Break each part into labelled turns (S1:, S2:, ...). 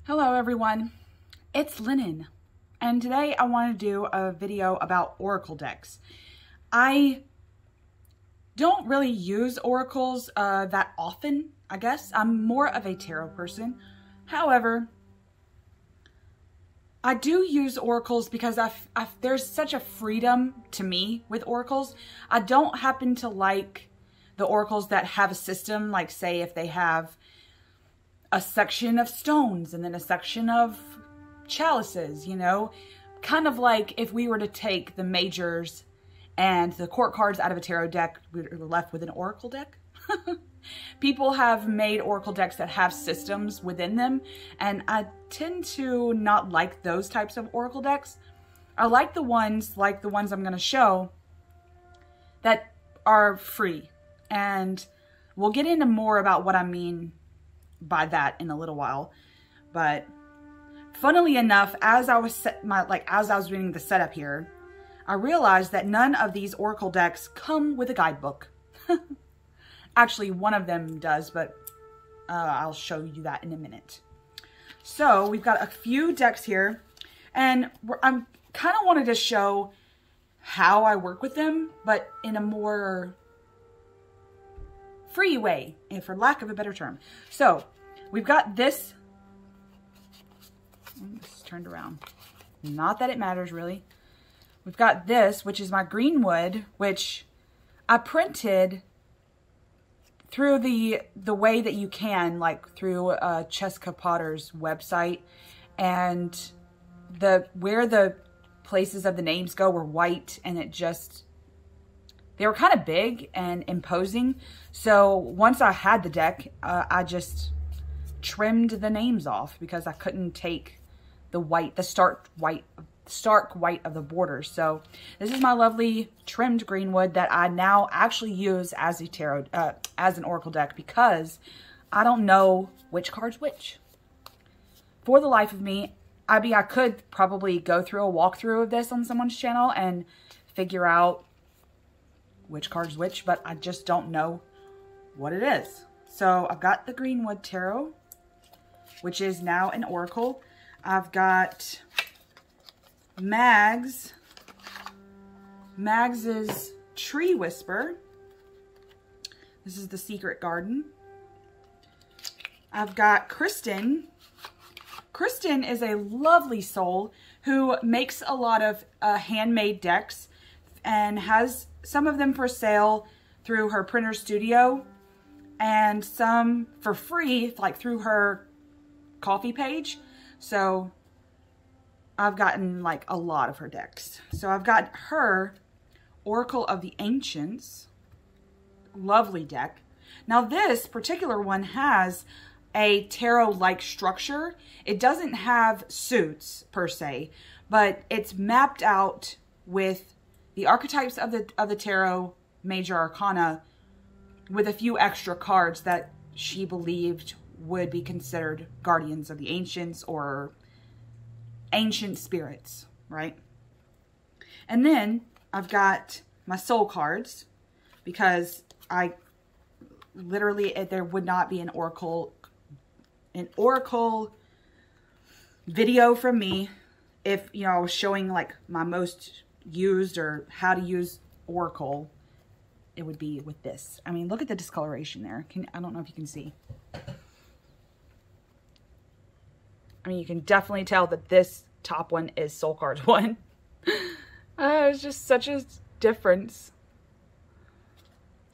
S1: Hello everyone, it's Linen, and today I want to do a video about oracle decks. I don't really use oracles that often, I guess. I'm more of a tarot person. However, I do use oracles because there's such a freedom to me with oracles. I don't happen to like the oracles that have a system, like say if they have a section of stones and then a section of chalices, you know, kind of like if we were to take the majors and the court cards out of a tarot deck, we're left with an oracle deck. People have made oracle decks that have systems within them, and I tend to not like those types of oracle decks. I like the ones I'm going to show that are free, and we'll get into more about what I mean by that in a little while. But funnily enough, as I was doing the setup here, I realized that none of these oracle decks come with a guidebook. Actually, one of them does, but I'll show you that in a minute. So we've got a few decks here, and I'm kind of wanted to show how I work with them, but in a more free way, and for lack of a better term. So we've got this. This is turned around. Not that it matters really. We've got this, which is my greenwood, which I printed through the way that you can, like through Cheska Potter's website, and where the places of the names go were white, and they were kind of big and imposing. So once I had the deck, I just trimmed the names off because I couldn't take the stark white of the borders. So this is my lovely trimmed greenwood that I now actually use as as an oracle deck, because I don't know which card's which. For the life of me, I could probably go through a walkthrough of this on someone's channel and figure out which card's which, but I just don't know what it is. So I've got the Greenwood Tarot, which is now an oracle. I've got Mags's Tree Whisper. This is the Secret Garden. I've got Kristen. Kristen is a lovely soul who makes a lot of handmade decks and has some of them for sale through her printer studio and some for free, like through her coffee page. So I've gotten like a lot of her decks. So I've got her Oracle of the Ancients, lovely deck. Now this particular one has a tarot-like structure. It doesn't have suits per se, but it's mapped out with the archetypes of the tarot, major arcana, with a few extra cards that she believed would be considered guardians of the ancients or ancient spirits, right? And then I've got my soul cards, because there would not be an oracle video from me if, you know, I was showing like my most used or how to use oracle. It would be with this. I mean, look at the discoloration there. I don't know if you can see. I mean, you can definitely tell that this top one is Soul Cards 1. It's just such a difference.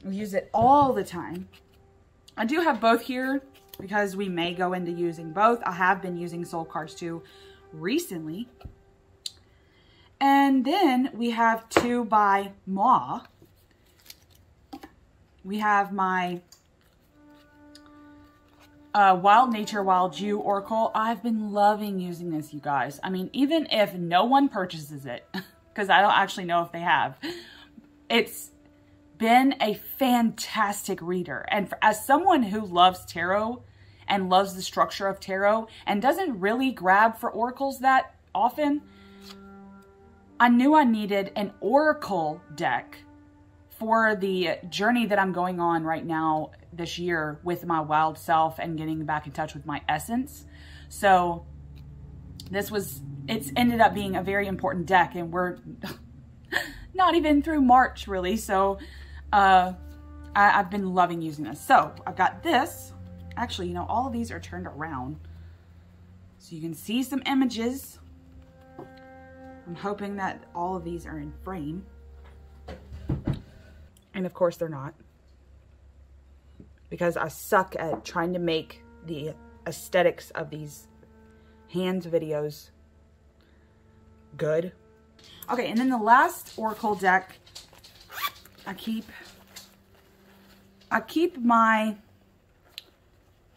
S1: I use it all the time. I do have both here because we may go into using both. I have been using Soul Cards 2 recently. And then we have two by Ma. We have my Wild Nature, Wild Jew Oracle. I've been loving using this, you guys. I mean, even if no one purchases it, because I don't actually know if they have, it's been a fantastic reader. And as someone who loves tarot and loves the structure of tarot and doesn't really grab for oracles that often, I knew I needed an oracle deck for the journey that I'm going on right now this year with my wild self and getting back in touch with my essence. So it's ended up being a very important deck, and we're not even through March really. So I've been loving using this. So I've got this. Actually, you know, all of these are turned around so you can see some images. I'm hoping that all of these are in frame. And of course they're not, because I suck at trying to make the aesthetics of these hands videos good. Okay, and then the last Oracle deck, I keep my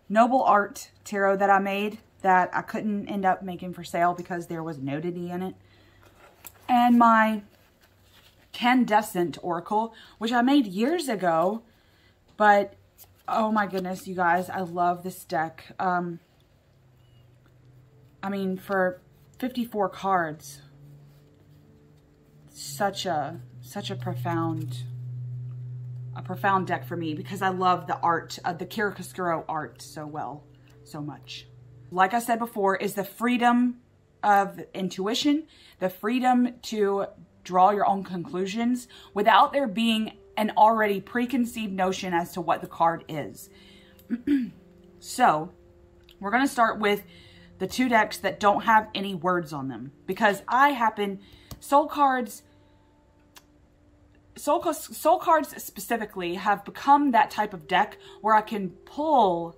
S1: Noble Art tarot that I made that I couldn't end up making for sale because there was nudity in it. And my Candescent Oracle, which I made years ago, but oh my goodness, you guys, I love this deck. I mean, for 54 cards, such a profound deck for me, because I love the art, the chiaroscuro art so much. Like I said before, is the freedom of intuition, the freedom to draw your own conclusions without there being an already preconceived notion as to what the card is. So we're going to start with the two decks that don't have any words on them, because soul cards specifically have become that type of deck where I can pull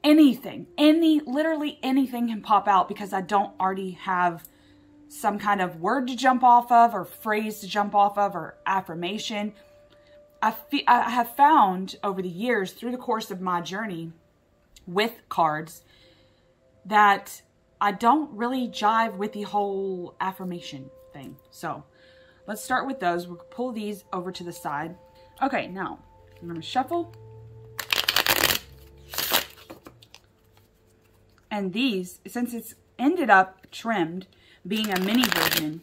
S1: anything, literally anything can pop out, because I don't already have some kind of word to jump off of, or phrase to jump off of, or affirmation. I have found over the years, through the course of my journey with cards, that I don't really jive with the whole affirmation thing. So let's start with those. We'll pull these over to the side. Okay, now I'm going to shuffle. And these, since it's ended up trimmed, being a mini version,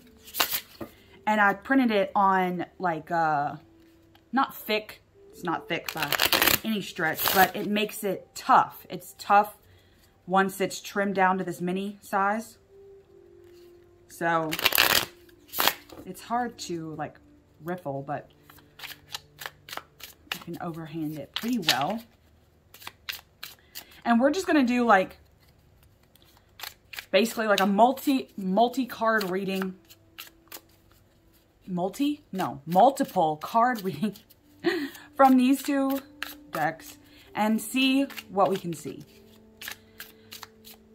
S1: and I printed it on like not thick, it's not thick by any stretch, but it makes it tough. It's tough once it's trimmed down to this mini size. So it's hard to like riffle, but I can overhand it pretty well. And we're just gonna do like basically like a multi-card reading. Multiple card reading from these two decks and see what we can see.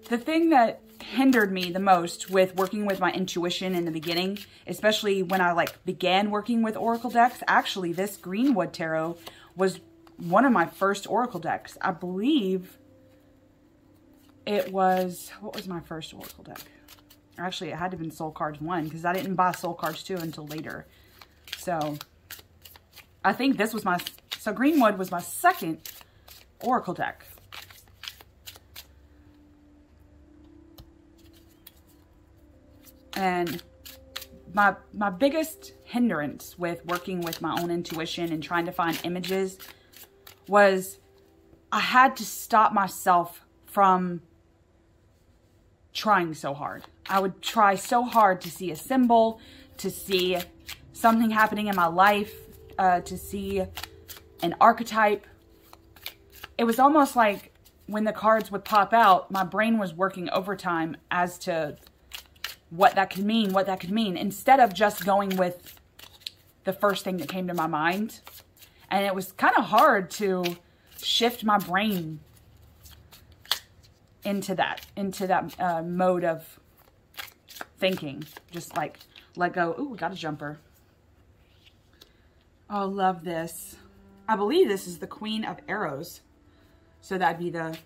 S1: The thing that hindered me the most with working with my intuition in the beginning, especially when I like began working with Oracle decks, actually this Greenwood Tarot was one of my first Oracle decks. I believe it was, what was my first Oracle deck? Actually, it had to have been Soul Cards 1, because I didn't buy Soul Cards 2 until later. So I think this was so Greenwood was my second Oracle deck. And my biggest hindrance with working with my own intuition and trying to find images was I had to stop myself from trying so hard. I would try so hard to see a symbol, to see something happening in my life, to see an archetype. It was almost like when the cards would pop out, my brain was working overtime as to what that could mean, instead of just going with the first thing that came to my mind. And it was kind of hard to shift my brain into that mode of thinking. Just like let go. Ooh, we got a jumper. Oh, love this. I believe this is the Queen of Arrows. So that'd be the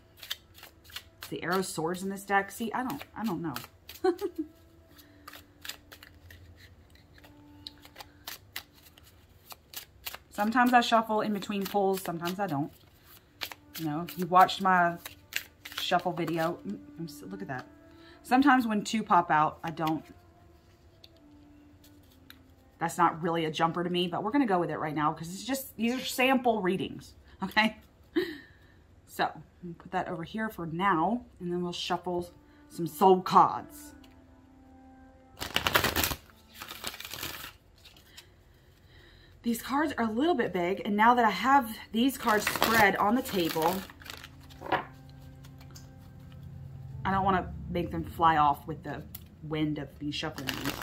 S1: arrow swords in this deck. See, I don't know. Sometimes I shuffle in between pulls, sometimes I don't. You know, if you watched my shuffle video, look at that. Sometimes when two pop out, I don't. That's not really a jumper to me, but we're going to go with it right now because it's just, these are sample readings. Okay. So put that over here for now, and then we'll shuffle some soul cards. These cards are a little bit big, and now that I have these cards spread on the table, I don't want to make them fly off with the wind of me shuffling these.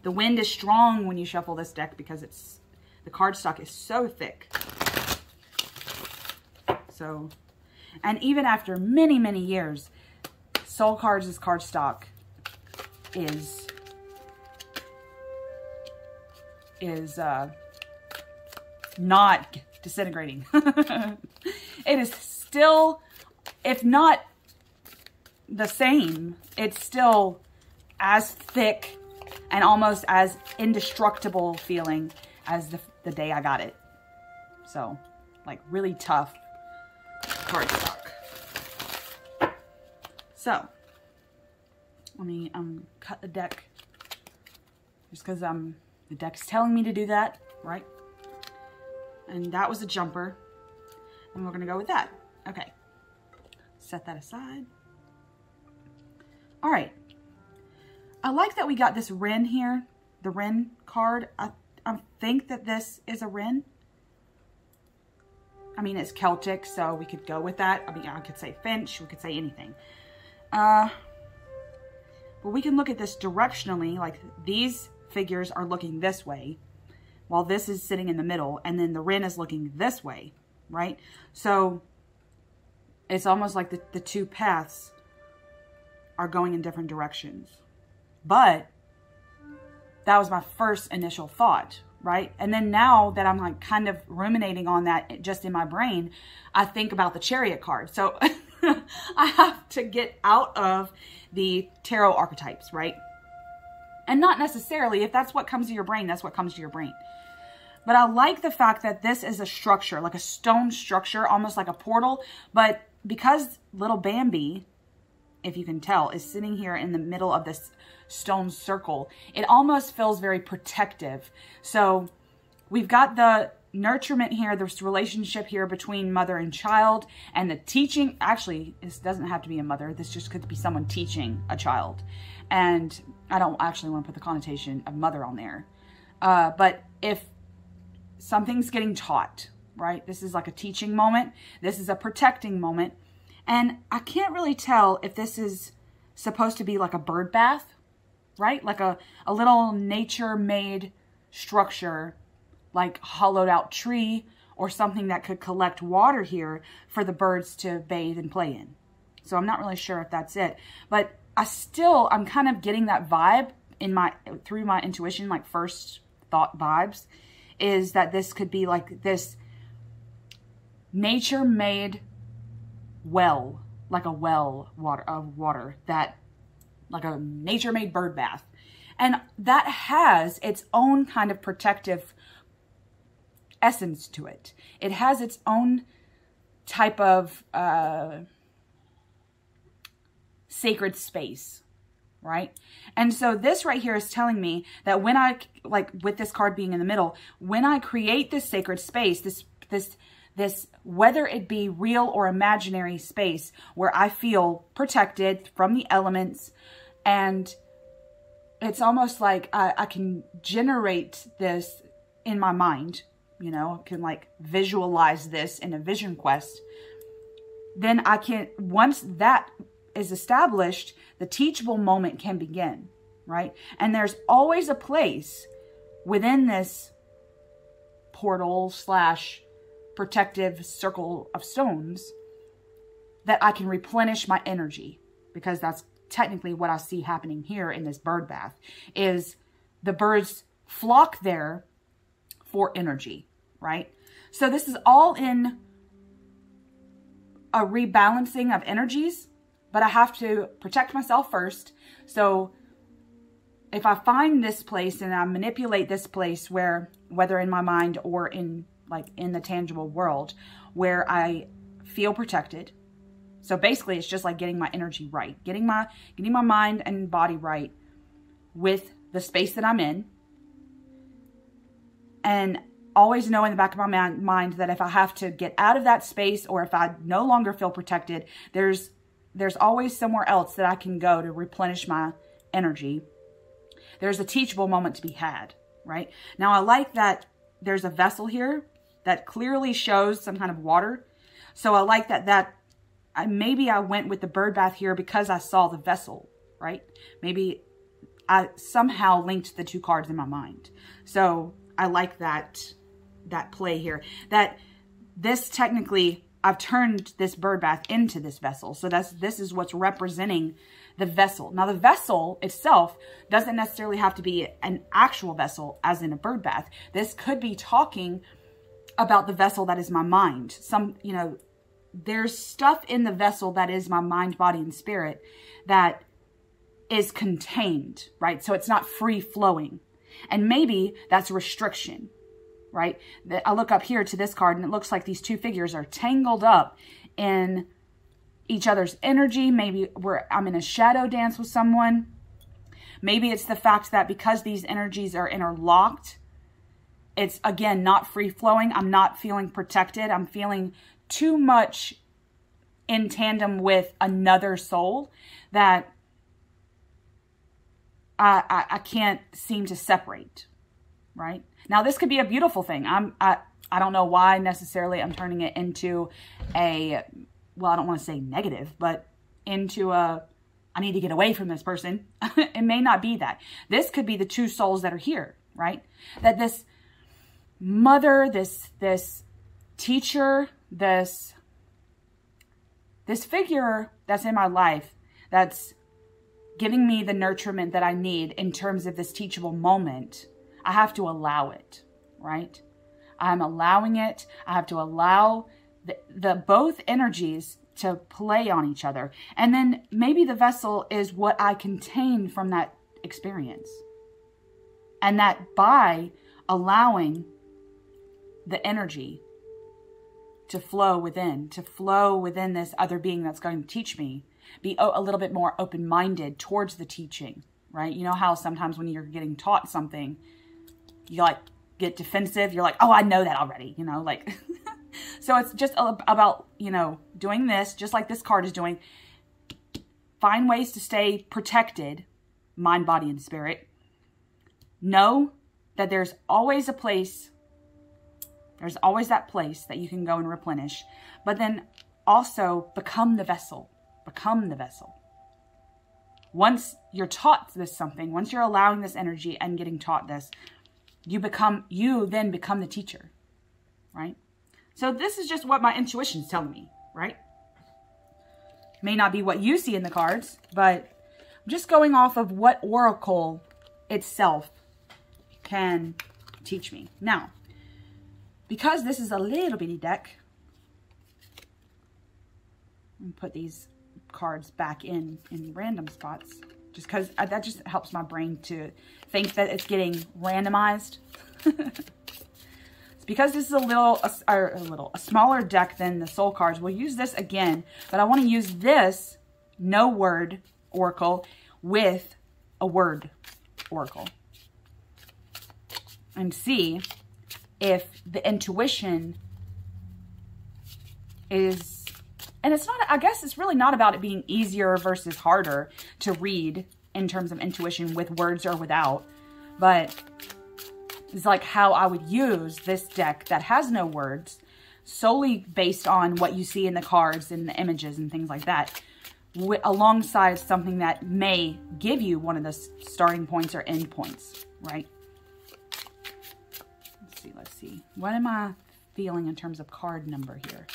S1: The wind is strong when you shuffle this deck because the cardstock is so thick. So, and even after many, many years, Soul Cards' cardstock is not disintegrating. It is still, if not the same, it's still as thick and almost as indestructible feeling as the day I got it. So, like, really tough cardstock. So, let me cut the deck just because the deck's telling me to do that, right? And that was a jumper, and we're gonna go with that. Okay, set that aside. All right, I like that we got this wren here, the wren card. I think that this is a wren. I mean, it's Celtic, so we could go with that. I mean, I could say finch, we could say anything. But we can look at this directionally, like these figures are looking this way, while this is sitting in the middle, and then the wren is looking this way, right? So it's almost like the two paths are going in different directions. But that was my first initial thought, right? And then now that I'm like kind of ruminating on that just in my brain, I think about the Chariot card. So I have to get out of the tarot archetypes, right? And not necessarily, if that's what comes to your brain, that's what comes to your brain. But I like the fact that this is a structure, like a stone structure, almost like a portal. But because little Bambi, if you can tell, is sitting here in the middle of this stone circle, it almost feels very protective. So we've got the nurturement here, this relationship here between mother and child, and the teaching. Actually, this doesn't have to be a mother. This just could be someone teaching a child. And I don't actually want to put the connotation of mother on there. But if something's getting taught, right? This is like a teaching moment. This is a protecting moment. And I can't really tell if this is supposed to be like a bird bath, right? Like a little nature-made structure, like hollowed out tree or something that could collect water here for the birds to bathe and play in. So I'm not really sure if that's it. But I'm kind of getting that vibe through my intuition, like first thought vibes, is that this could be like this nature-made well, like a well of water, that like a nature-made bird bath. And that has its own kind of protective essence to it. It has its own type of sacred space, right? And so this right here is telling me that when I, like with this card being in the middle, when I create this sacred space, this, whether it be real or imaginary space where I feel protected from the elements, and it's almost like I can generate this in my mind, you know, can like visualize this in a vision quest. Then I can, once that is established, the teachable moment can begin, right? And there's always a place within this portal / protective circle of stones that I can replenish my energy, because that's technically what I see happening here in this bird bath, is the birds flock there for energy, right? So this is all in a rebalancing of energies, but I have to protect myself first. So if I find this place and I manipulate this place where, whether in my mind or in the tangible world, where I feel protected. So basically it's just like getting my energy right, getting my mind and body right with the space that I'm in, and always know in the back of my mind that if I have to get out of that space, or if I no longer feel protected, there's always somewhere else that I can go to replenish my energy. There's a teachable moment to be had, right? Now, I like that there's a vessel here that clearly shows some kind of water. So I like that maybe I went with the bird bath here because I saw the vessel, right? Maybe I somehow linked the two cards in my mind. So I like that play here. That this technically, I've turned this bird bath into this vessel. So this is what's representing the vessel. Now, the vessel itself doesn't necessarily have to be an actual vessel, as in a bird bath. This could be talking about the vessel that is my mind. There's stuff in the vessel that is my mind, body, and spirit that is contained, right? So it's not free flowing. And maybe that's restriction, right? I look up here to this card and it looks like these two figures are tangled up in each other's energy. Maybe I'm in a shadow dance with someone. Maybe it's the fact that because these energies are interlocked, it's, again, not free-flowing. I'm not feeling protected. I'm feeling too much in tandem with another soul that I can't seem to separate, right? Now, this could be a beautiful thing. I don't know why necessarily I'm turning it into a, well, I don't want to say negative, but into a, I need to get away from this person. It may not be that. This could be the two souls that are here, right? That this mother, this teacher, this figure that's in my life, that's giving me the nurturement that I need in terms of this teachable moment, I have to allow it, right? I'm allowing it. I have to allow the both energies to play on each other. And then maybe the vessel is what I contain from that experience. And that by allowing the energy to flow within this other being that's going to teach me, be a little bit more open-minded towards the teaching, right? You know how sometimes when you're getting taught something, you like get defensive. You're like, oh, I know that already, like, so it's just about, doing this, just like this card is doing. Find ways to stay protected, mind, body, and spirit. Know that there's always a place. There's always that place that you can go and replenish, but then also become the vessel. Become the vessel. Once you're taught this something, once you're allowing this energy and getting taught this, you then become the teacher, right? So this is just what my intuition is telling me, right? May not be what you see in the cards, but I'm just going off of what Oracle itself can teach me. Now, because this is a little bitty deck, I'm going to put these cards back in random spots, just because that just helps my brain to think that it's getting randomized. It's because this is a smaller deck than the soul cards. We'll use this again, but I want to use this no word oracle with a word oracle and see if the intuition is. And it's not, I guess it's really not about it being easier versus harder to read in terms of intuition with words or without. But it's like how I would use this deck that has no words, solely based on what you see in the cards and the images and things like that, alongside something that may give you one of the starting points or end points, right? Let's see. What am I feeling in terms of card number here?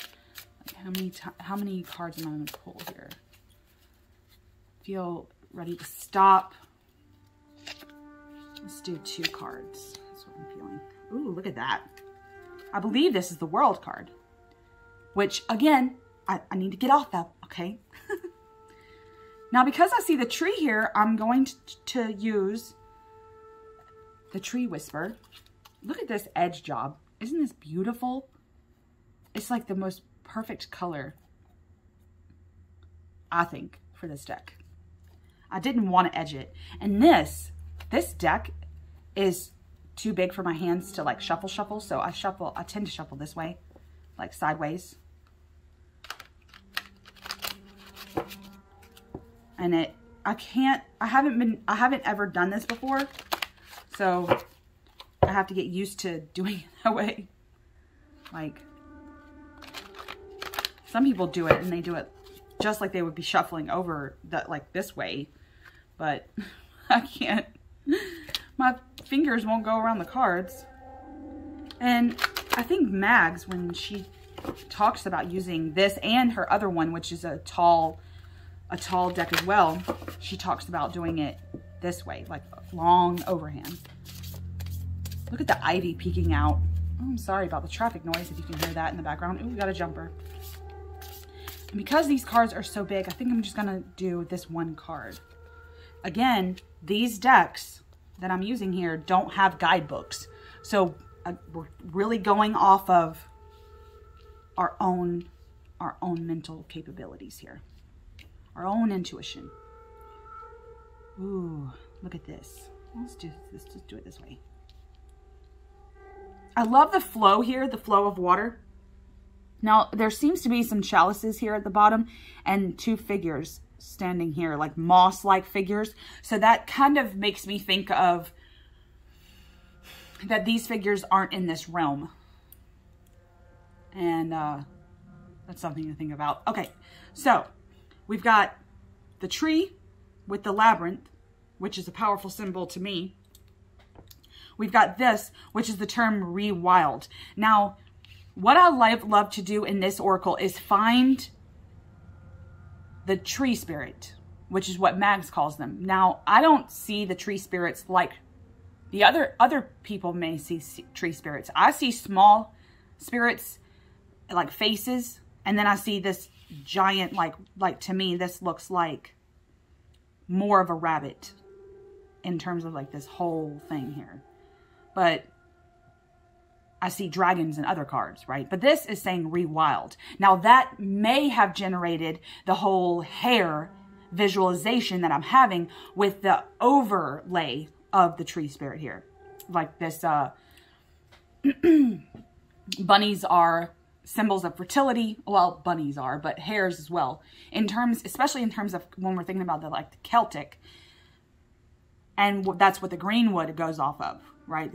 S1: How many cards am I going to pull here? Feel ready to stop. Let's do 2 cards. That's what I'm feeling. Ooh, look at that. I believe this is the World card. Which, again, I need to get off that, okay? Now, because I see the tree here, I'm going to use the Tree Whisper. Look at this edge job. Isn't this beautiful? It's like the most perfect color, I think, for this deck. I didn't want to edge it. And this This deck is too big for my hands to like shuffle, so I tend to shuffle this way, like sideways. And I haven't ever done this before, so I have to get used to doing it that way. Like, some people do it and they do it just like they would be shuffling over that, like this way, but I can't. My fingers won't go around the cards. And I think Mags, when she talks about using this and her other one, which is a tall deck as well, she talks about doing it this way, like long overhand. Look at the ivy peeking out. Oh, I'm sorry about the traffic noise, if you can hear that in the background. Ooh, we got a jumper. And because these cards are so big, I think I'm just gonna do this one card. Again, these decks that I'm using here don't have guidebooks. So we're really going off of our own mental capabilities here. Our own intuition. Ooh, look at this. Let's do it this way. I love the flow here, the flow of water. Now, there seems to be some chalices here at the bottom and two figures standing here, like moss-like figures. So that kind of makes me think of that these figures aren't in this realm. And that's something to think about. Okay, so we've got the tree with the labyrinth, which is a powerful symbol to me. We've got this, which is the term rewild. Now, what I love to do in this oracle is find the tree spirit, which is what Mags calls them. Now, I don't see the tree spirits like the other people may see tree spirits. I see small spirits, like faces, and then I see this giant, like to me, this looks like more of a rabbit in terms of like this whole thing here. But I see dragons in other cards, right? But this is saying rewild. Now that may have generated the whole hair visualization that I'm having with the overlay of the tree spirit here. Like this, bunnies are symbols of fertility. Well, bunnies are, but hares as well. In terms, especially in terms of when we're thinking about the Celtic, and that's what the greenwood goes off of, right?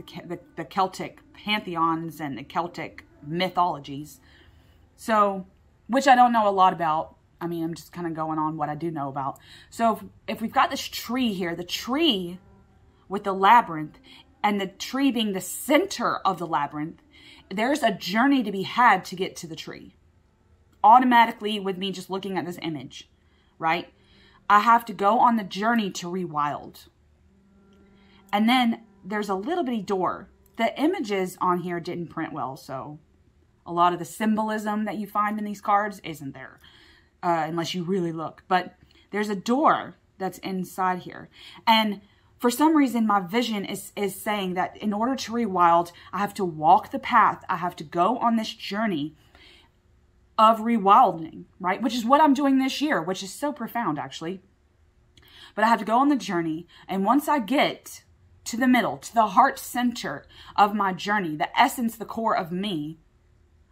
S1: The Celtic pantheons and the Celtic mythologies. So, which I don't know a lot about. I mean, I'm just kind of going on what I do know about. So if we've got this tree here, the tree with the labyrinth, and the tree being the center of the labyrinth, there's a journey to be had to get to the tree. Automatically, with me just looking at this image, right? I have to go on the journey to rewild. And then there's a little bitty door. The images on here didn't print well, so a lot of the symbolism that you find in these cards isn't there, unless you really look. But there's a door that's inside here. And for some reason, my vision is saying that in order to rewild, I have to walk the path. I have to go on this journey of rewilding, right? Which is what I'm doing this year, which is so profound, actually. But I have to go on the journey. And once I get to the middle, to the heart center of my journey, the essence, the core of me,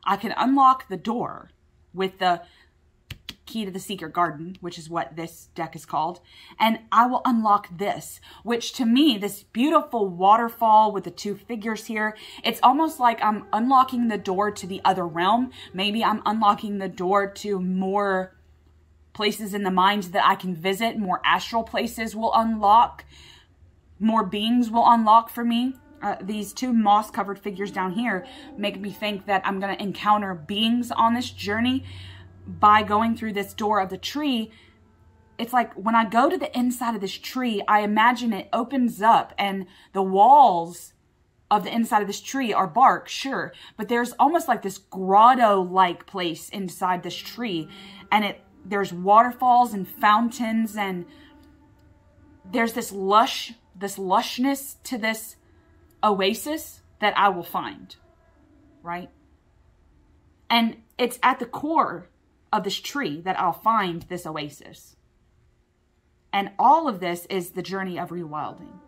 S1: I can unlock the door with the key to the secret garden, which is what this deck is called. And I will unlock this, which to me, this beautiful waterfall with the two figures here, it's almost like I'm unlocking the door to the other realm. Maybe I'm unlocking the door to more places in the mind that I can visit. More astral places will unlock. More beings will unlock for me. These two moss-covered figures down here make me think that I'm going to encounter beings on this journey by going through this door of the tree. It's like when I go to the inside of this tree, I imagine it opens up and the walls of the inside of this tree are bark, sure, but there's almost like this grotto-like place inside this tree, and there's waterfalls and fountains, and there's this lushness to this oasis that I will find, right? And it's at the core of this tree that I'll find this oasis. And all of this is the journey of rewilding.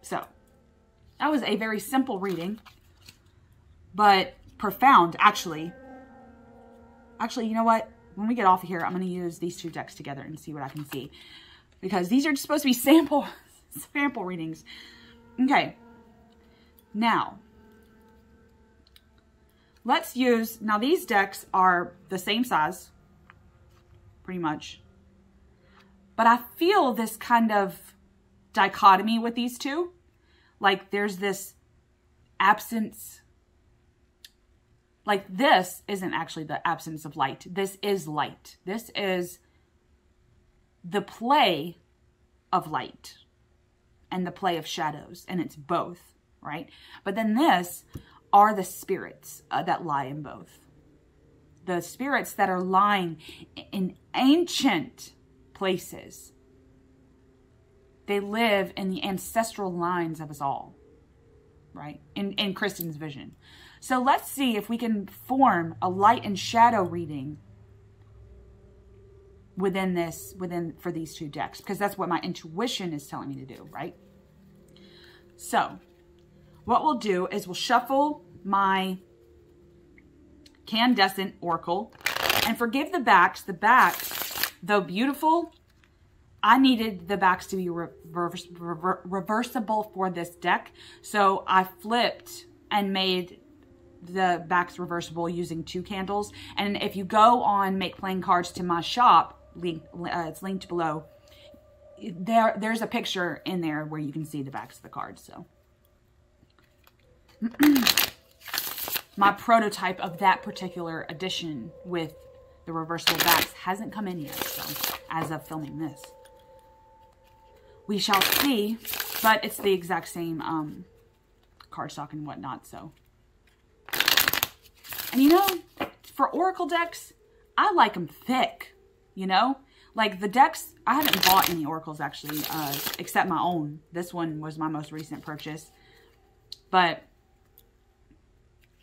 S1: So that was a very simple reading, but profound, actually. Actually, you know what? When we get off of here, I'm going to use these two decks together and see what I can see. Because these are supposed to be sample readings. Okay. Now, let's use, now these decks are the same size, pretty much. But I feel this kind of dichotomy with these two. Like there's this absence. Like this isn't actually the absence of light. This is light. This is the play of light and the play of shadows. And it's both, right? But then this are the spirits that lie in both. The spirits that are lying in ancient places. They live in the ancestral lines of us all, right? In Kristen's vision. So let's see if we can form a light and shadow reading for these two decks, because that's what my intuition is telling me to do, right? So what we'll do is we'll shuffle my Candescent Oracle, and forgive the backs. The backs, though beautiful, I needed the backs to be reversible for this deck. So I flipped and made the backs reversible using 2 candles. And if you go on Make Playing Cards to my shop, it's linked below, there's a picture in there where you can see the backs of the cards. So my prototype of that particular edition with the reversible backs hasn't come in yet, so as of filming this. We shall see, but it's the exact same cardstock and whatnot, so. And you know, for Oracle decks, I like them thick, you know? Like the decks, I haven't bought any Oracles actually, except my own. This one was my most recent purchase. But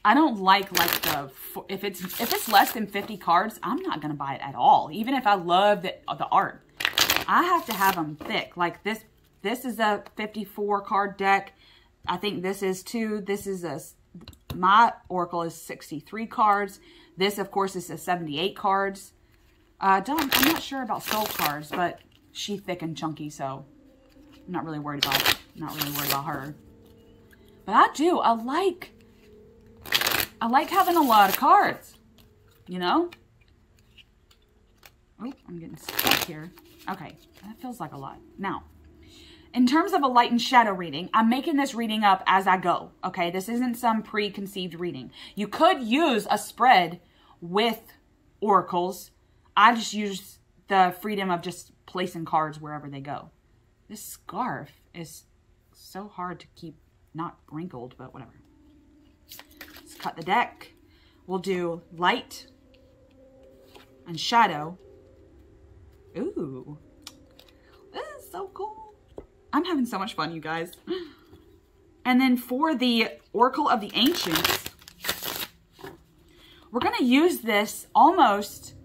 S1: I don't like the, if it's less than 50 cards, I'm not going to buy it at all. Even if I love the art. I have to have them thick. Like this is a 54 card deck. I think this is too. My Oracle is 63 cards. This, of course, is a 78 cards. I'm not sure about Soul cards, but she's thick and chunky, so I'm not really worried about her. But I do. I like having a lot of cards, you know? Oh, I'm getting stuck here. Okay, that feels like a lot. Now, in terms of a light and shadow reading, I'm making this reading up as I go, okay? This isn't some preconceived reading. You could use a spread with oracles. I just use the freedom of just placing cards wherever they go. This scarf is so hard to keep not wrinkled, but whatever. Let's cut the deck. We'll do light and shadow. Ooh, this is so cool. I'm having so much fun, you guys. And then for the Oracle of the Ancients, we're going to use this almost,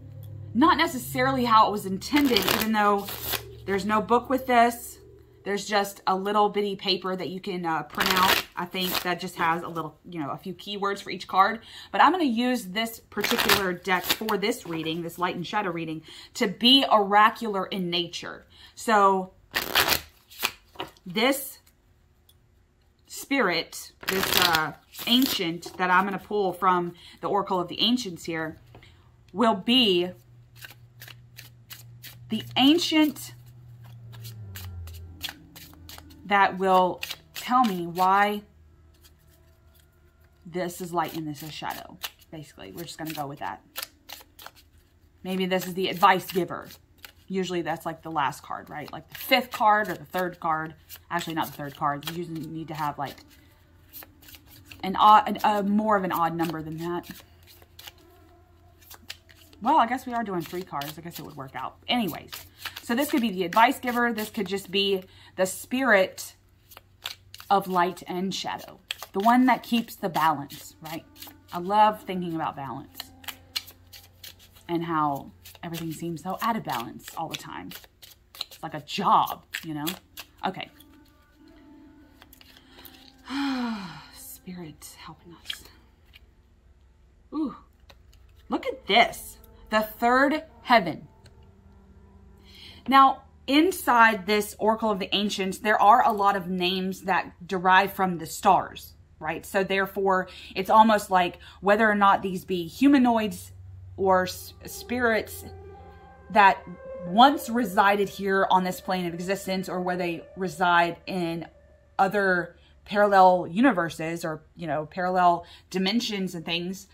S1: not necessarily how it was intended, even though there's no book with this. There's just a little bitty paper that you can print out, I think, that just has a little, you know, a few keywords for each card. But I'm going to use this particular deck for this reading, this light and shadow reading, to be oracular in nature. So this spirit, this ancient that I'm going to pull from the Oracle of the Ancients here, will be the ancient that will tell me why this is light and this is shadow. Basically, we're just going to go with that. Maybe this is the advice giver. Usually that's like the last card, right? Like the 5th card or the 3rd card. Actually, not the 3rd card. You usually need to have like more of an odd number than that. Well, I guess we are doing 3 cards. I guess it would work out. Anyways, so this could be the advice giver. This could just be the spirit of light and shadow. The one that keeps the balance, right? I love thinking about balance and how everything seems so out of balance all the time. It's like a job, you know? Okay. Spirit helping us. Ooh, look at this. The third heaven. Now, inside this Oracle of the Ancients, there are a lot of names that derive from the stars, right? So therefore, it's almost like whether or not these be humanoids or spirits that once resided here on this plane of existence, or where they reside in other parallel universes or, you know, parallel dimensions and things.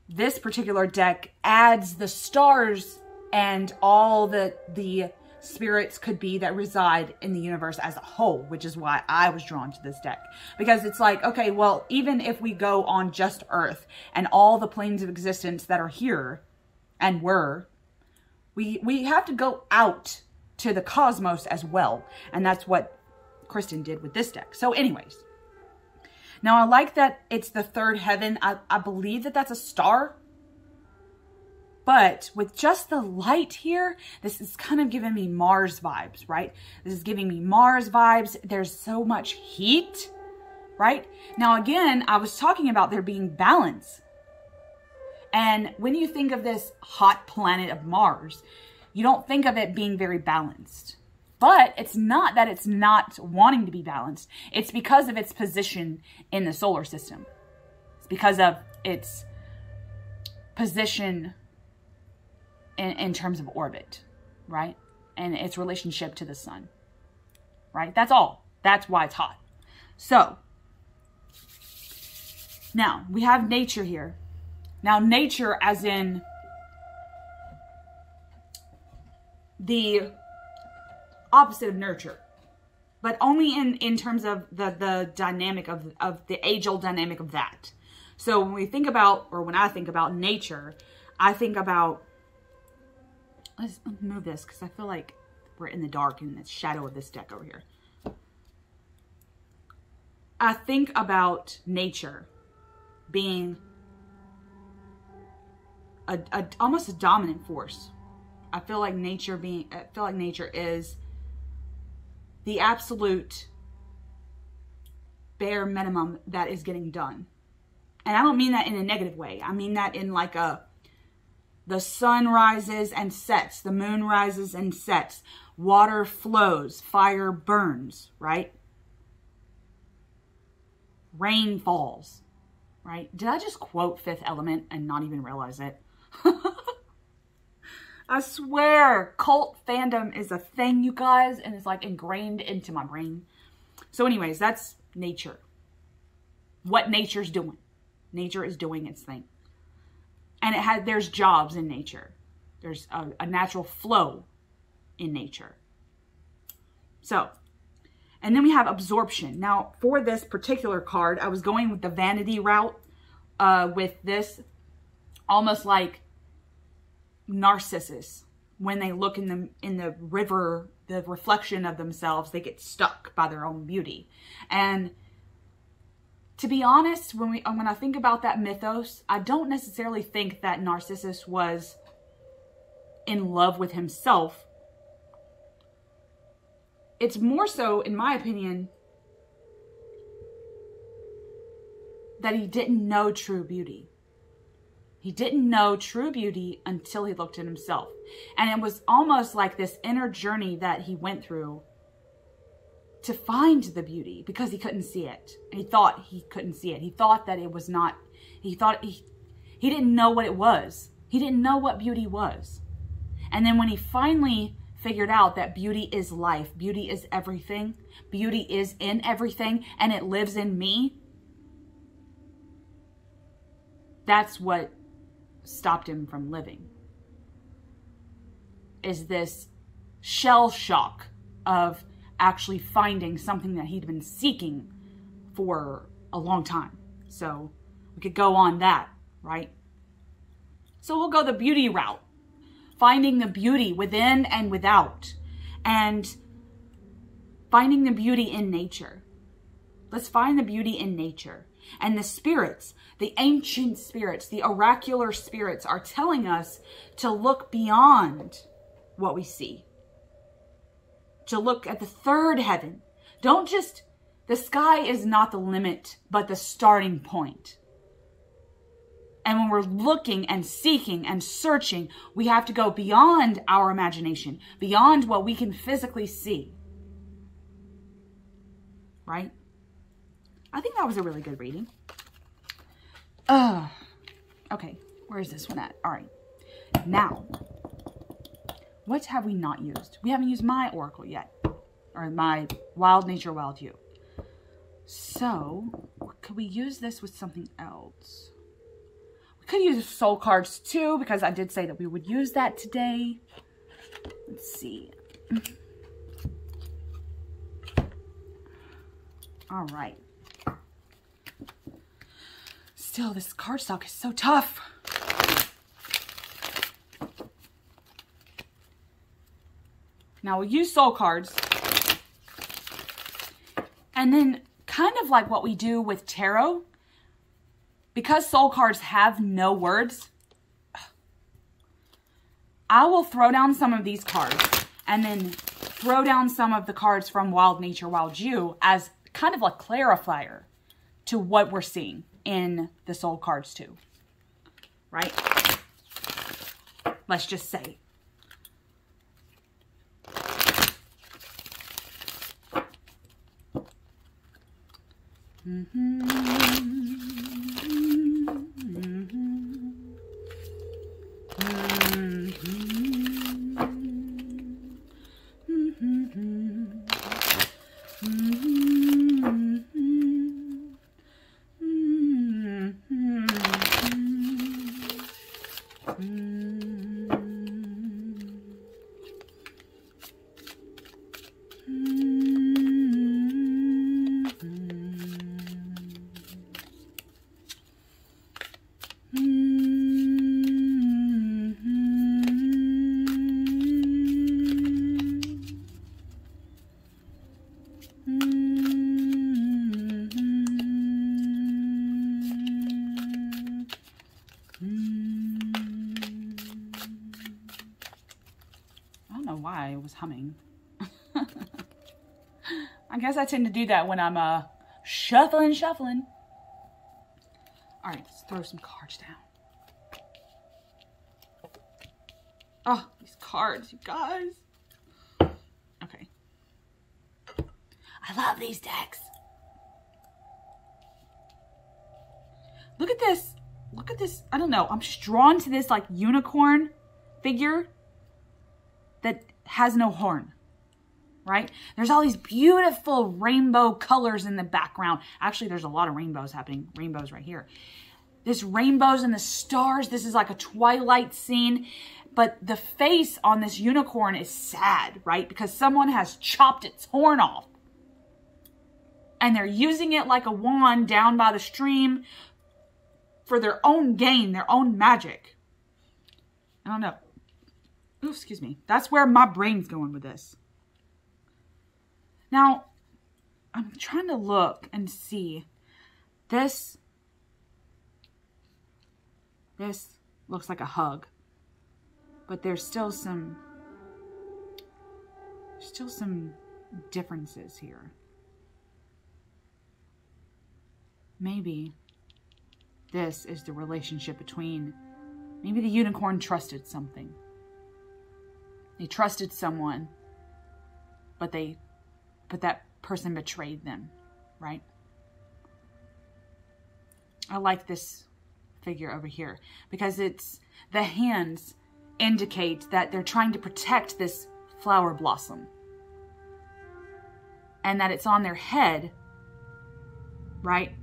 S1: This particular deck adds the stars and all the spirits could be that reside in the universe as a whole, which is why I was drawn to this deck. Because it's like, okay, well, even if we go on just Earth and all the planes of existence that are here and were, we have to go out to the cosmos as well. And that's what Kristen did with this deck. So anyways, now I like that it's the third heaven. I believe that that's a star. But with just the light here, this is kind of giving me Mars vibes, right? This is giving me Mars vibes. There's so much heat, right? Now, again, I was talking about there being balance. And when you think of this hot planet of Mars, you don't think of it being very balanced. But it's not that it's not wanting to be balanced. It's because of its position in the solar system. It's because of its position in terms of orbit, right? And its relationship to the sun, right? That's all. That's why it's hot. So, now we have nature here. Now, nature as in the opposite of nurture, but only in terms of the dynamic of the age-old dynamic of that. So when we think about, or when I think about nature, I think about, let's move this because I feel like we're in the dark in the shadow of this deck over here. I think about nature being almost a dominant force. I feel like nature is the absolute bare minimum that is getting done. And I don't mean that in a negative way. I mean that in like the sun rises and sets, the moon rises and sets, water flows, fire burns, right? Rain falls, right? Did I just quote Fifth Element and not even realize it? I swear, cult fandom is a thing, you guys, and it's like ingrained into my brain. So anyways, that's nature. What nature's doing. Nature is doing its thing. And there's jobs in nature. There's a natural flow in nature. So, and then we have absorption. Now, for this particular card, I was going with the vanity route with this, almost like Narcissus. When they look in the river, the reflection of themselves, they get stuck by their own beauty. And to be honest, when I think about that mythos, I don't necessarily think that Narcissus was in love with himself. It's more so, in my opinion, that he didn't know true beauty. He didn't know true beauty until he looked at himself. And it was almost like this inner journey that he went through to find the beauty because he couldn't see it. And he thought he couldn't see it. He thought that it was not, he thought he didn't know what it was. He didn't know what beauty was. And then when he finally figured out that beauty is life, beauty is everything, beauty is in everything, and it lives in me, that's what stopped him from living. Is this shell shock of actually finding something that he'd been seeking for a long time. So we could go on that, right? So we'll go the beauty route. Finding the beauty within and without. And finding the beauty in nature. Let's find the beauty in nature. And the spirits, the ancient spirits, the oracular spirits are telling us to look beyond what we see. To look at the third heaven. Don't just The sky is not the limit, but the starting point. And when we're looking and seeking and searching, we have to go beyond our imagination, beyond what we can physically see. Right? I think that was a really good reading. Okay, where is this one at? All right. Now, what have we not used? We haven't used my oracle yet, or my Wild Nature, Wild You. So, could we use this with something else? We could use soul cards too, because I did say that we would use that today. Let's see. All right. Still, this cardstock is so tough. Now we'll use soul cards. And then kind of like what we do with tarot, because soul cards have no words, I will throw down some of these cards and then throw down some of the cards from Wild Nature, Wild You as kind of a clarifier to what we're seeing in the soul cards too. Right? Let's just say. Was humming. I guess I tend to do that when I'm shuffling. All right, let's throw some cards down. Oh, these cards, you guys. Okay. I love these decks. Look at this. Look at this. I don't know. I'm just drawn to this like unicorn figure that has no horn, right? There's all these beautiful rainbow colors in the background. Actually, there's a lot of rainbows happening. Rainbows right here. This rainbows and the stars. This is like a twilight scene. But the face on this unicorn is sad, right? Because someone has chopped its horn off. And they're using it like a wand down by the stream for their own gain, their own magic. I don't know. Ooh, excuse me. That's where my brain's going with this. Now, I'm trying to look and see. This looks like a hug. But there's still some differences here. Maybe this is the relationship between, maybe the unicorn trusted something. They trusted someone, but that person betrayed them, right? I like this figure over here because the hands indicate that they're trying to protect this flower blossom and that it's on their head, right?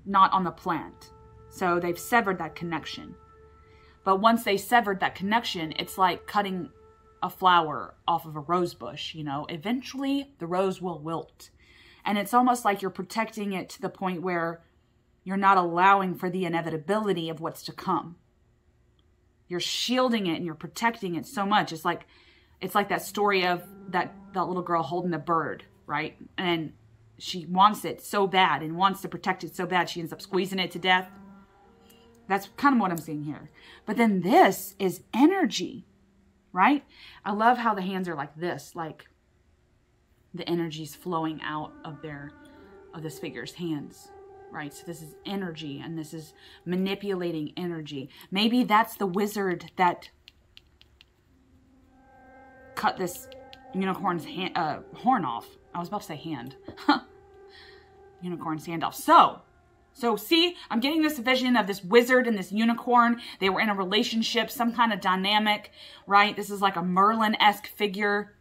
S1: Not on the plant. So they've severed that connection. But once they severed that connection, it's like cutting a flower off of a rose bush, you know, eventually the rose will wilt. And it's almost like you're protecting it to the point where you're not allowing for the inevitability of what's to come. You're shielding it and you're protecting it so much. It's like that story of that little girl holding the bird, right? And she wants it so bad and wants to protect it so bad, she ends up squeezing it to death. That's kind of what I'm seeing here. But then this is energy. Right? I love how the hands are like this the energies flowing out of this figure's hands, right? So this is energy, and this is manipulating energy. Maybe that's the wizard that cut this unicorn's horn off. I was about to say hand. Unicorn's hand off. So see, I'm getting this vision of this wizard and this unicorn. They were in a relationship, some kind of dynamic, right? This is like a Merlin-esque figure.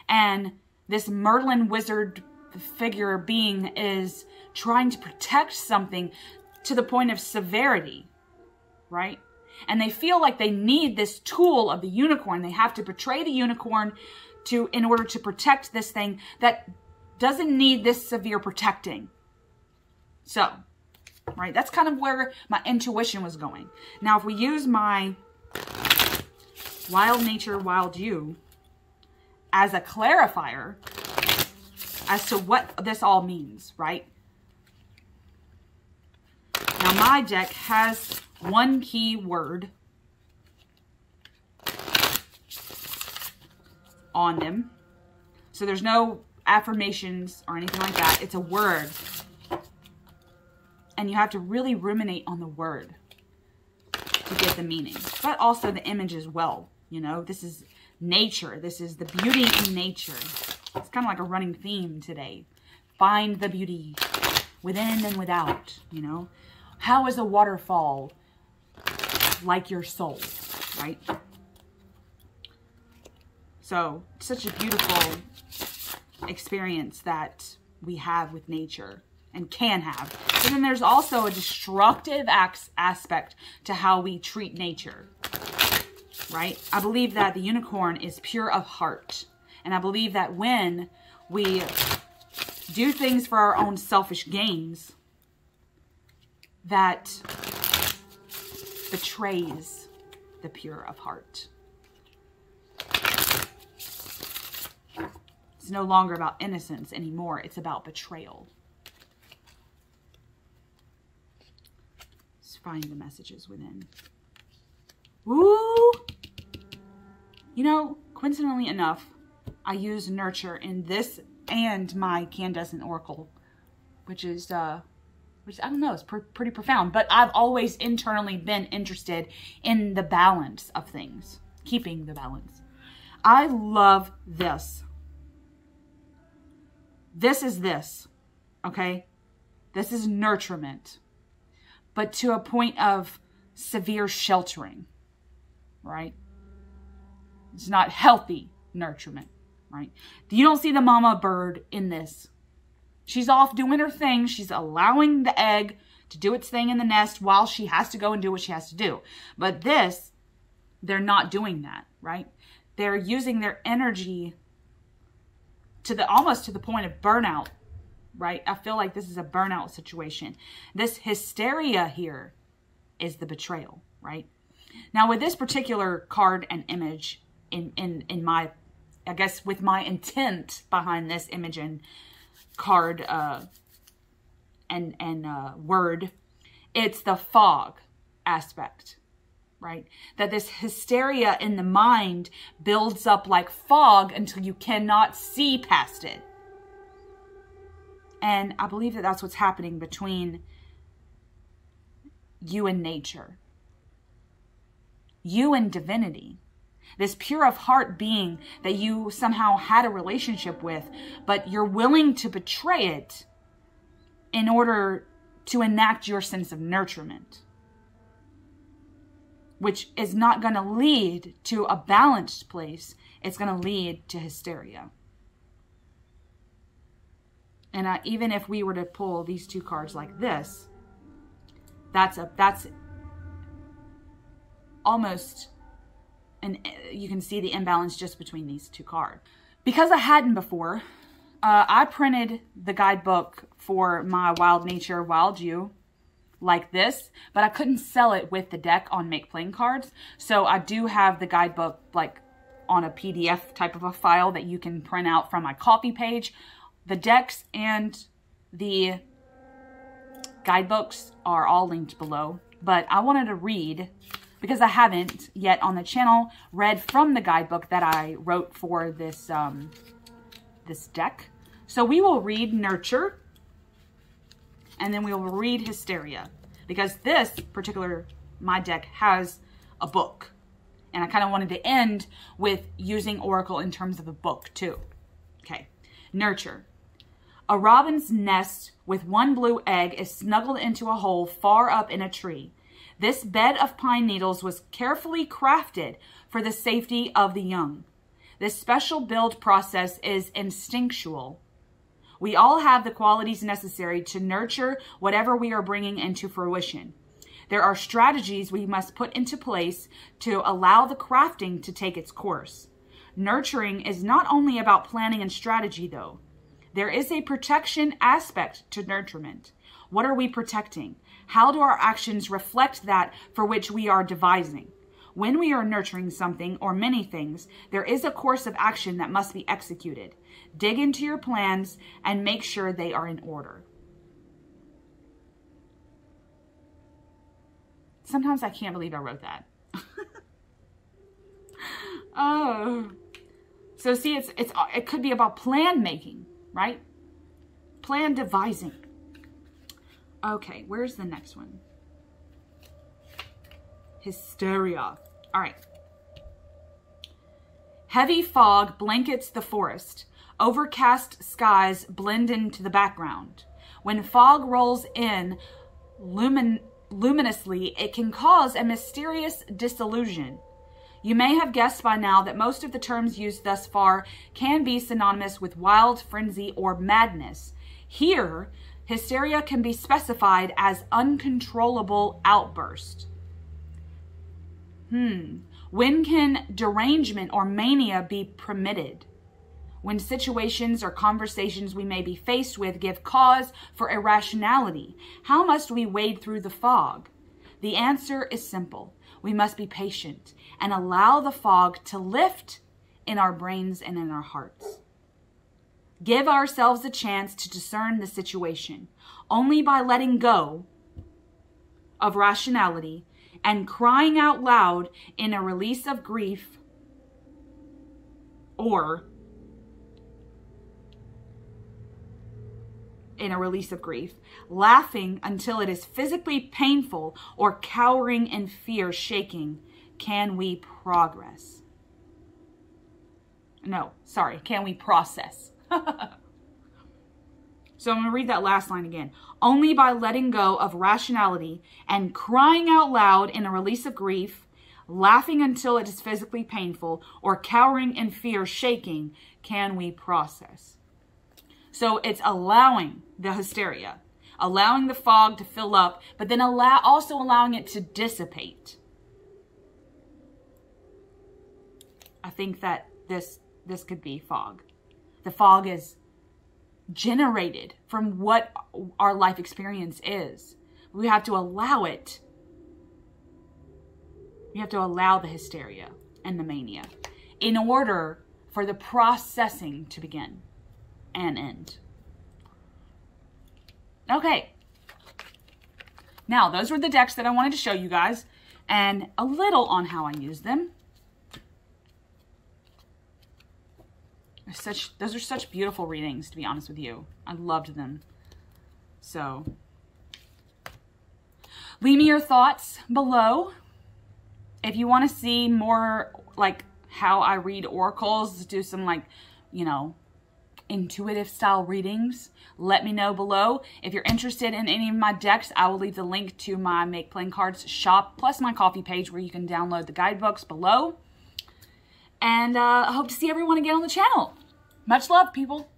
S1: And this Merlin wizard figure being is trying to protect something to the point of severity, right? And they feel like they need this tool of the unicorn. They have to betray the unicorn in order to protect this thing that doesn't need this severe protecting. So, right, that's kind of where my intuition was going. Now, if we use my Wild Nature, Wild You as a clarifier as to what this all means, right? Now, my deck has one key word on them. So there's no affirmations or anything like that. It's a word. And you have to really ruminate on the word to get the meaning. But also the image as well. You know, this is nature. This is the beauty in nature. It's kind of like a running theme today. Find the beauty within and without, you know. How is a waterfall like your soul, right? So, such a beautiful experience that we have with nature and can have. But then there's also a destructive aspect to how we treat nature, right? I believe that the unicorn is pure of heart. And I believe that when we do things for our own selfish gains, that betrays the pure of heart. It's no longer about innocence anymore. It's about betrayal. Let's find the messages within. Woo! You know, coincidentally enough, I use nurture in this and my Candescent Oracle, which I don't know, is pretty profound. But I've always internally been interested in the balance of things, keeping the balance. I love this. This is this, okay? This is nurturement, but to a point of severe sheltering, right? It's not healthy nurturement, right? You don't see the mama bird in this. She's off doing her thing. She's allowing the egg to do its thing in the nest while she has to go and do what she has to do. But this, they're not doing that, right? They're using their energy almost to the point of burnout, right? I feel like this is a burnout situation. This hysteria here is the betrayal, right? Now, with this particular card and image in my, I guess with my intent behind this image and card and word, it's the fog aspect, right? That this hysteria in the mind builds up like fog until you cannot see past it. And I believe that that's what's happening between you and nature. You and divinity. This pure of heart being that you somehow had a relationship with, but you're willing to betray it in order to enact your sense of nurturement, which is not going to lead to a balanced place. It's going to lead to hysteria. And even if we were to pull these two cards like this, that's almost, and you can see the imbalance just between these two cards. Because I hadn't before, I printed the guidebook for my Wild Nature, Wild You like this, but I couldn't sell it with the deck on Make Plain cards. So I do have the guidebook like on a PDF type of a file that you can print out from my Ko-fi page. The decks and the guidebooks are all linked below, but I wanted to read, because I haven't yet on the channel read from the guidebook that I wrote for this this deck. So we will read nurture, and then we will read hysteria, because this particular, my deck has a book. And I kind of wanted to end with using Oracle in terms of a book too. Okay, nurture. A robin's nest with one blue egg is snuggled into a hole far up in a tree. This bed of pine needles was carefully crafted for the safety of the young. This special build process is instinctual. We all have the qualities necessary to nurture whatever we are bringing into fruition. There are strategies we must put into place to allow the crafting to take its course. Nurturing is not only about planning and strategy, though. There is a protection aspect to nurturement. What are we protecting? How do our actions reflect that for which we are devising? When we are nurturing something or many things, there is a course of action that must be executed. Dig into your plans and make sure they are in order. Sometimes I can't believe I wrote that. Oh. So see, it could be about plan making, right? Plan devising. Okay, where's the next one? Hysteria. All right. Heavy fog blankets the forest. Overcast skies blend into the background. When fog rolls in luminously, it can cause a mysterious disillusion. You may have guessed by now that most of the terms used thus far can be synonymous with wild frenzy or madness. Here, hysteria can be specified as uncontrollable outburst. When can derangement or mania be permitted? When situations or conversations we may be faced with give cause for irrationality, how must we wade through the fog? The answer is simple. We must be patient and allow the fog to lift in our brains and in our hearts. Give ourselves a chance to discern the situation. Only by letting go of rationality and crying out loud in a release of grief, or laughing until it is physically painful, or cowering in fear, shaking, can we progress? No, sorry, can we process? So I'm going to read that last line again. Only by letting go of rationality and crying out loud in a release of grief, laughing until it is physically painful, or cowering in fear, shaking, can we process. So it's allowing the hysteria, allowing the fog to fill up, but then also allowing it to dissipate. I think that this could be fog. The fog is generated from what our life experience is. We have to allow it. We have to allow the hysteria and the mania in order for the processing to begin and end. Okay. Now, those were the decks that I wanted to show you guys and a little on how I use them. Those are such beautiful readings, to be honest with you. I loved them. So, leave me your thoughts below. If you want to see more like how I read oracles, do some like, intuitive style readings, let me know below. If you're interested in any of my decks, I will leave the link to my Make Playing Cards shop, plus my coffee page where you can download the guidebooks below. And I hope to see everyone again on the channel. Much love, people.